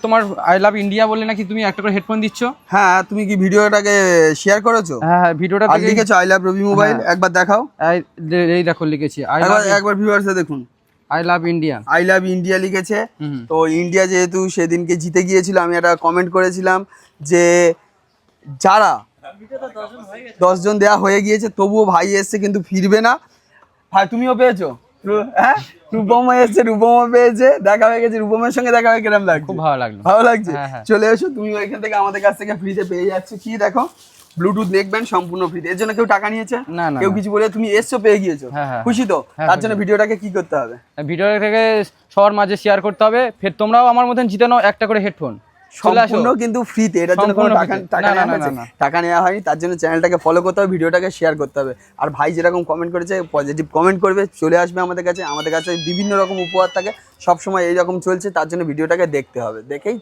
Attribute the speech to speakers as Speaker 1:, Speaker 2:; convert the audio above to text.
Speaker 1: তোমার I love India বলে নাকি তুমি একটা করে হেডফোন দিচ্ছ।
Speaker 2: হ্যাঁ, তুমি কি ভিডিওটাকে শেয়ার করেছো?
Speaker 1: হ্যাঁ ভিডিওটা
Speaker 2: আর লিখেছো আই লাভ রবি মোবাইল, একবার দেখাও।
Speaker 1: এই দেখো লিখেছি
Speaker 2: একবার ভিউয়ার্সে দেখুন,
Speaker 1: I love India,
Speaker 2: I love India লিখেছে। তো ইন্ডিয়া যেহেতু সেদিনকে জিতে গিয়েছিল, আমি একটা কমেন্ট করেছিলাম যে যারা 10 জন দেয়া হয়ে গিয়েছে তবুও ভাই এসছে কিন্তু ফিরবে না। ভাই তুমিও পেয়েছো? হ্যাঁ, রূপমা এসছে, রূপমা পেয়েছে, দেখা হয়ে গেছে। রূপমের সঙ্গে দেখা হয়ে কেমন লাগছে?
Speaker 1: খুব ভালো লাগলো।
Speaker 2: ভালো লাগছে।
Speaker 1: হ্যাঁ।
Speaker 2: চলে এসো, তুমি ওইখান থেকে আমাদের কাছ থেকে ফ্রিতে পেয়ে যাচ্ছে। কি দেখো, ব্লুটুথ নেক ব্যান্ড সম্পূর্ণ ফ্রিতে। এর জন্য কেউ টাকা নিয়েছে
Speaker 1: না,
Speaker 2: কেউ কিছু বলে, তুমি এসছো পেয়ে গিয়েছো।
Speaker 1: হ্যাঁ।
Speaker 2: খুশি তো? তার জন্য ভিডিওটাকে কি করতে হবে?
Speaker 1: ভিডিওটা থেকে সবার মাঝে শেয়ার করতে হবে। ফের তোমরাও আমার মতন জিতে নাও একটা করে হেডফোন।
Speaker 2: সম্পূর্ণ কিন্তু ফ্রিতে, এটার জন্য কোনো টাকা নেওয়া হয়নি। তার জন্য চ্যানেলটাকে ফলো করতে হবে, ভিডিওটাকে শেয়ার করতে হবে। আর ভাই যেরকম কমেন্ট করেছে, পজিটিভ কমেন্ট করবে, চলে আসবে আমাদের কাছে। আমাদের কাছে বিভিন্ন রকম উপহার থাকে, সবসময় এইরকম চলছে। তার জন্য ভিডিওটাকে দেখতে হবে, দেখেই